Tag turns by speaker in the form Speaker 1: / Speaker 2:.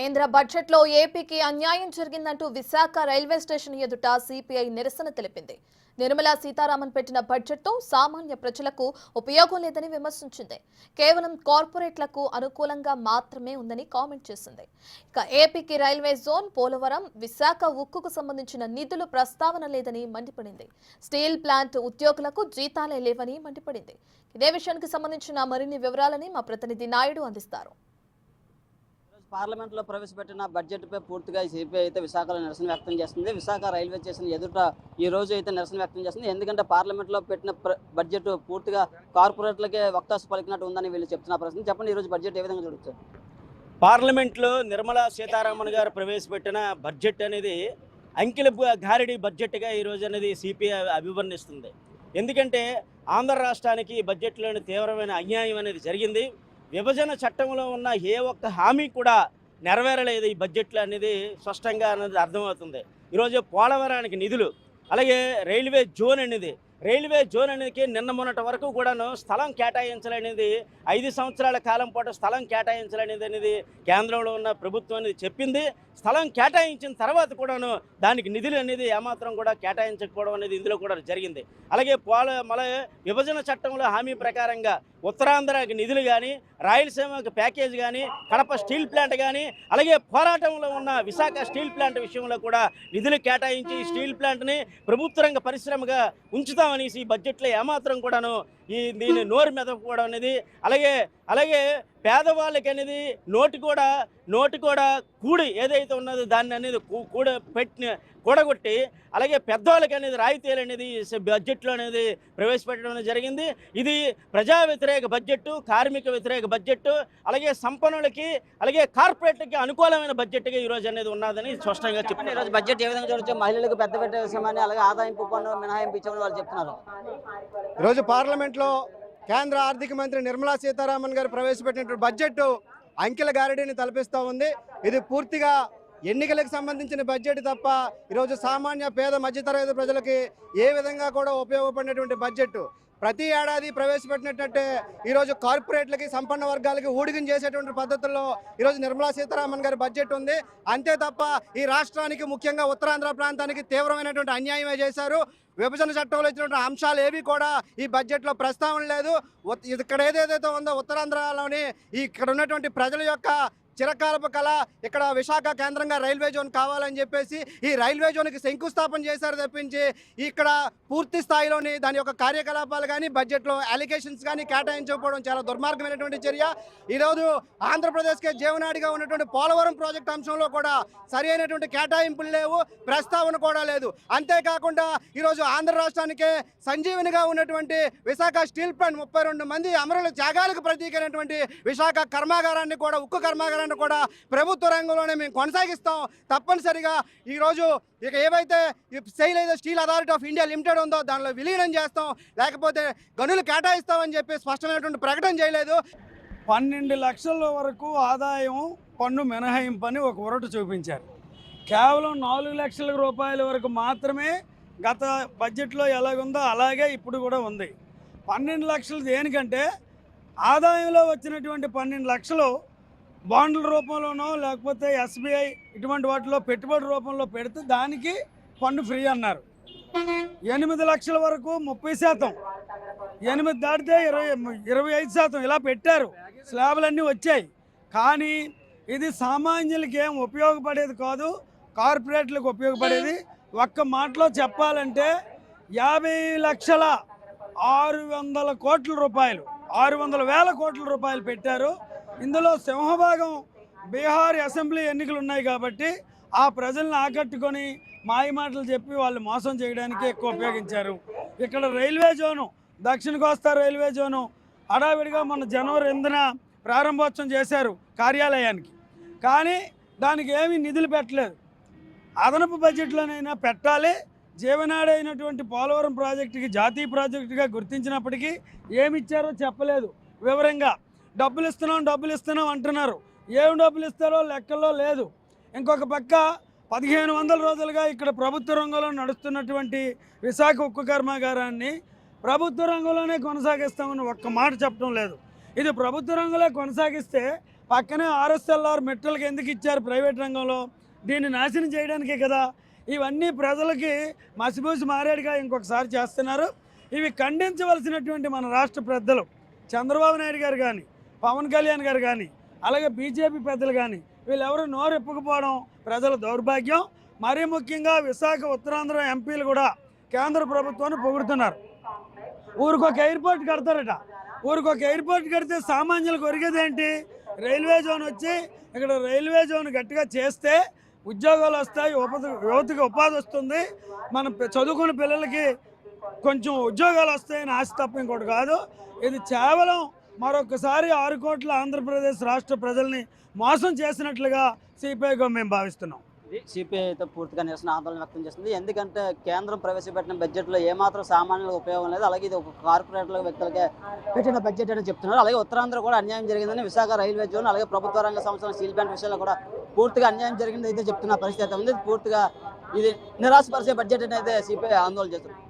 Speaker 1: కేంద్ర బడ్జెట్లో ఏపీకి అన్యాయం జరిగిందంటూ విశాఖ రైల్వే స్టేషన్ ఎదుట సిపిఐ నిరసన తెలిపింది. నిర్మలా సీతారామన్ పెట్టిన బడ్జెట్తో సామాన్య ప్రజలకు ఉపయోగం లేదని విమర్శించింది. కేవలం కార్పొరేట్లకు అనుకూలంగా మాత్రమే ఉందని కామెంట్ చేసింది. ఇక ఏపీకి రైల్వే జోన్, పోలవరం, విశాఖ ఉక్కుకు సంబంధించిన నిధులు ప్రస్తావన లేదని మండిపడింది. స్టీల్ ప్లాంట్ ఉద్యోగులకు జీతాలే లేవని మండిపడింది. ఇదే విషయానికి సంబంధించిన మరిన్ని వివరాలని మా ప్రతినిధి నాయుడు అందిస్తారు.
Speaker 2: పార్లమెంట్లో ప్రవేశపెట్టిన బడ్జెట్పై పూర్తిగా సిపిఐ అయితే విశాఖలో నిరసన వ్యక్తం చేస్తుంది. విశాఖ రైల్వే స్టేషన్ ఎదుట ఈ రోజు అయితే నిరసన వ్యక్తం చేస్తుంది. ఎందుకంటే పార్లమెంట్లో పెట్టిన బడ్జెట్ పూర్తిగా కార్పొరేట్లకే వక్తాసు పలికినట్టు ఉందని వీళ్ళు చెప్తున్న ప్రశ్న. చెప్పండి, ఈరోజు బడ్జెట్ ఏ విధంగా చూడొచ్చు?
Speaker 3: పార్లమెంట్లో నిర్మలా సీతారామన్ గారు ప్రవేశపెట్టిన బడ్జెట్ అనేది అంకెల గారడి బడ్జెట్గా ఈరోజు అనేది సిపిఐ అభివర్ణిస్తుంది. ఎందుకంటే ఆంధ్ర రాష్ట్రానికి బడ్జెట్లోని తీవ్రమైన అన్యాయం అనేది జరిగింది. విభజన చట్టంలో ఉన్న ఏ ఒక్క హామీ కూడా నెరవేరలేదు ఈ బడ్జెట్లో అనేది స్పష్టంగా అనేది అర్థమవుతుంది. ఈరోజు పోలవరానికి నిధులు, అలాగే రైల్వే జోన్ అనేది నిన్న మొన్నటి వరకు కూడాను స్థలం కేటాయించాలనేది 5 సంవత్సరాల కాలం పాటు స్థలం కేటాయించాలనేది కేంద్రంలో ఉన్న ప్రభుత్వం అనేది చెప్పింది. స్థలం కేటాయించిన తర్వాత కూడాను దానికి నిధులు అనేది ఏమాత్రం కూడా కేటాయించకపోవడం అనేది ఇందులో కూడా జరిగింది. అలాగే విభజన చట్టంలో హామీ ప్రకారంగా ఉత్తరాంధ్రకి నిధులు కానీ, రాయలసీమకి ప్యాకేజ్ కానీ, కడప స్టీల్ ప్లాంట్ కానీ, అలాగే పోరాటంలో ఉన్న విశాఖ స్టీల్ ప్లాంట్ విషయంలో కూడా నిధులు కేటాయించి స్టీల్ ప్లాంట్ని ప్రభుత్వ రంగ పరిశ్రమగా ఉంచుతామని ఈ బడ్జెట్లో ఏమాత్రం కూడాను దీన్ని నోరు మెదపకపోవడం అనేది, అలాగే పేదవాళ్ళకి అనేది నోటి కూడా కూడి ఏదైతే ఉన్నదో దాన్ని అనేది కూడగొట్టి, అలాగే పెద్దవాళ్ళకి అనేది రాయితీలు అనేది బడ్జెట్లో అనేది ప్రవేశపెట్టడం జరిగింది. ఇది ప్రజా వ్యతిరేక బడ్జెట్, కార్మిక వ్యతిరేక బడ్జెట్, అలాగే సంపన్నులకి అలాగే కార్పొరేట్లకి అనుకూలమైన బడ్జెట్గా ఈరోజు అనేది ఉన్నదని స్పష్టంగా చెప్పారు.
Speaker 2: ఈరోజు బడ్జెట్ ఏ విధంగా చూడొచ్చు? మహిళలకు పెద్ద పెట్టే విషయమని, అలాగే ఆదాయం పన్ను మినహాయింపు ఇచ్చామని వాళ్ళు చెప్తున్నారు.
Speaker 4: ఈరోజు పార్లమెంట్లో కేంద్ర ఆర్థిక మంత్రి నిర్మలా సీతారామన్ గారు ప్రవేశపెట్టినటువంటి బడ్జెట్ అంకెల గారడీని తలపిస్తూ ఉంది. ఇది పూర్తిగా ఎన్నికలకు సంబంధించిన బడ్జెట్ తప్ప ఈరోజు సామాన్య పేద మధ్యతరగతి ప్రజలకి ఏ విధంగా కూడా ఉపయోగపడినటువంటి బడ్జెట్. ప్రతి ఏడాది ప్రవేశపెట్టినట్టే ఈరోజు కార్పొరేట్లకి, సంపన్న వర్గాలకి ఊడిగం చేసేటువంటి పద్ధతుల్లో ఈరోజు నిర్మలా సీతారామన్ గారి బడ్జెట్ ఉంది. అంతే తప్ప ఈ రాష్ట్రానికి, ముఖ్యంగా ఉత్తరాంధ్ర ప్రాంతానికి తీవ్రమైనటువంటి అన్యాయమే చేశారు. విభజన చట్టంలో ఇచ్చినటువంటి అంశాలు ఏవి కూడా ఈ బడ్జెట్లో ప్రస్తావన లేదు. ఇక్కడ ఏదైతే ఉందో ఉత్తరాంధ్రలోని ఇక్కడ ఉన్నటువంటి ప్రజల యొక్క చిరకాలపు కళ ఇక్కడ విశాఖ కేంద్రంగా రైల్వే జోన్ కావాలని చెప్పేసి ఈ రైల్వే జోన్కి శంకుస్థాపన చేశారు తప్పించి ఇక్కడ పూర్తి స్థాయిలోని దాని యొక్క కార్యకలాపాలు కానీ, బడ్జెట్లో అలిగేషన్స్ కానీ కేటాయించకపోవడం చాలా దుర్మార్గమైనటువంటి చర్య. ఈరోజు ఆంధ్రప్రదేశ్కే జీవనాడిగా ఉన్నటువంటి పోలవరం ప్రాజెక్టు అంశంలో కూడా సరి అయినటువంటి కేటాయింపులు లేవు, ప్రస్తావన కూడా లేదు. అంతేకాకుండా ఈరోజు ఆంధ్ర రాష్ట్రానికే సంజీవనిగా ఉన్నటువంటి విశాఖ స్టీల్ ప్లాంట్ 32 మంది అమరుల త్యాగాలకు ప్రతీకైనటువంటి విశాఖ కర్మాగారాన్ని కూడా, ఉక్కు కర్మాగారాన్ని కూడా ప్రభుత్వ రంగంలోనే మేము కొనసాగిస్తాం. తప్పనిసరిగా ఈరోజు ఇక ఏవైతే steel authority of India limited ఉందో దానిలో విలీనం చేస్తాం, లేకపోతే గనులు కేటాయిస్తామని చెప్పి స్పష్టమైనటువంటి ప్రకటన చేయలేదు.
Speaker 5: 12 లక్షల వరకు ఆదాయం పన్ను మినహాయింపు అని ఒక ఒరటు చూపించారు. కేవలం 4 లక్షల రూపాయల వరకు మాత్రమే గత బడ్జెట్లో ఎలాగుందో అలాగే ఇప్పుడు కూడా ఉంది. 12 లక్షలు దేనికంటే ఆదాయంలో వచ్చినటువంటి 12 లక్షలు బాండ్ల రూపంలోనో లేకపోతే ఎస్బీఐ ఇటువంటి వాటిలో పెట్టుబడి రూపంలో పెడితే దానికి పన్ను ఫ్రీ అన్నారు. 8 లక్షల వరకు 30%, 8 దాటితే 25% ఇలా పెట్టారు. స్లాబులన్నీ వచ్చాయి. కానీ ఇది సామాన్యులకి ఏం ఉపయోగపడేది కాదు, కార్పొరేట్లకు ఉపయోగపడేది. ఒక్క మాటలో చెప్పాలంటే 50,600,000 కోట్ల రూపాయలు, 600,000 కోట్ల రూపాయలు పెట్టారు. ఇందులో సింహభాగం బీహార్ అసెంబ్లీ ఎన్నికలు ఉన్నాయి కాబట్టి ఆ ప్రజలను ఆకట్టుకొని మాయమాటలు చెప్పి వాళ్ళు మోసం చేయడానికి ఎక్కువ ఉపయోగించారు. ఇక్కడ రైల్వే జోను, దక్షిణ కోస్తా రైల్వే జోను హడావిడిగా మన జనవరి 8న ప్రారంభోత్సవం చేశారు కార్యాలయానికి. కానీ దానికి ఏమీ నిధులు పెట్టలేదు. అదనపు బడ్జెట్లోనైనా పెట్టాలి. జీవనాడి అయినటువంటి పోలవరం ప్రాజెక్టుకి జాతీయ ప్రాజెక్టుగా గుర్తించినప్పటికీ ఏమిచ్చారో చెప్పలేదు. వివరంగా డబ్బులు ఇస్తున్నాం అంటున్నారు. ఏం డబ్బులు ఇస్తారో లెక్కల్లో లేదు. ఇంకొక పక్క 1500 రోజులుగా ఇక్కడ ప్రభుత్వ రంగంలో నడుస్తున్నటువంటి విశాఖ ఉక్కు కర్మాగారాన్ని ప్రభుత్వ రంగంలోనే కొనసాగిస్తామని ఒక్క మాట చెప్పడం లేదు. ఇది ప్రభుత్వ రంగంలో కొనసాగిస్తే పక్కనే ఆర్ఎస్ఎల్ఆర్ మెట్రల్కి ఎందుకు ఇచ్చారు ప్రైవేట్ రంగంలో? దీన్ని నాశనం చేయడానికే కదా. ఇవన్నీ ప్రజలకి మసిబూసి మారేడుగా ఇంకొకసారి చేస్తున్నారు. ఇవి ఖండించవలసినటువంటి మన రాష్ట్ర పెద్దలు చంద్రబాబు నాయుడు గారు కానీ, పవన్ కళ్యాణ్ గారు కానీ, అలాగే బీజేపీ పెద్దలు కానీ వీళ్ళెవరూ నోరెప్పుకుపోవడం ప్రజల దౌర్భాగ్యం. మరీ ముఖ్యంగా విశాఖ ఉత్తరాంధ్ర ఎంపీలు కూడా కేంద్ర ప్రభుత్వాన్ని పొగుడుతున్నారు. ఊరికొక ఎయిర్పోర్ట్ కడతారట. ఊరికొక ఎయిర్పోర్ట్ కడితే సామాన్యులకు ఒరిగేదేంటి? రైల్వే జోన్ వచ్చి ఇక్కడ రైల్వే జోన్ గట్టిగా చేస్తే ఉద్యోగాలు వస్తాయి, యువతకి ఉపాధి వస్తుంది, మన చదువుకున్న పిల్లలకి కొంచెం ఉద్యోగాలు వస్తాయని ఆశ తప్ప ఇంకోటి కాదు. ఇది కేవలం మరొకసారి 6 కోట్ల ఆంధ్రప్రదేశ్ రాష్ట్ర ప్రజల్ని మోసం చేసినట్లుగా సిపిఐగా మేము భావిస్తున్నాం.
Speaker 2: ఇది సిపిఐ అయితే పూర్తిగా నిరసన ఆందోళన వ్యక్తం చేస్తుంది. ఎందుకంటే కేంద్రం ప్రవేశపెట్టిన బడ్జెట్లో ఏమాత్రం సామాన్యులకు ఉపయోగం లేదు. అలాగే ఇది ఒక కార్పొరేట్ల వ్యక్తులకే పెట్టిన బడ్జెట్ అని చెప్తున్నారు. అలాగే ఉత్తరాంధ్ర కూడా అన్యాయం జరిగిందని విశాఖ రైల్వే జోన్ అలాగే ప్రభుత్వ రంగ సంస్థల స్టీల్ ప్లాంట్ విషయాల్లో కూడా పూర్తిగా అన్యాయం జరిగింది అయితే చెప్తున్న పరిస్థితి అయితే ఉంది. పూర్తిగా ఇది నిరాశపరిచే బడ్జెట్ అని అయితే సిపిఐ ఆందోళన చేస్తుంది.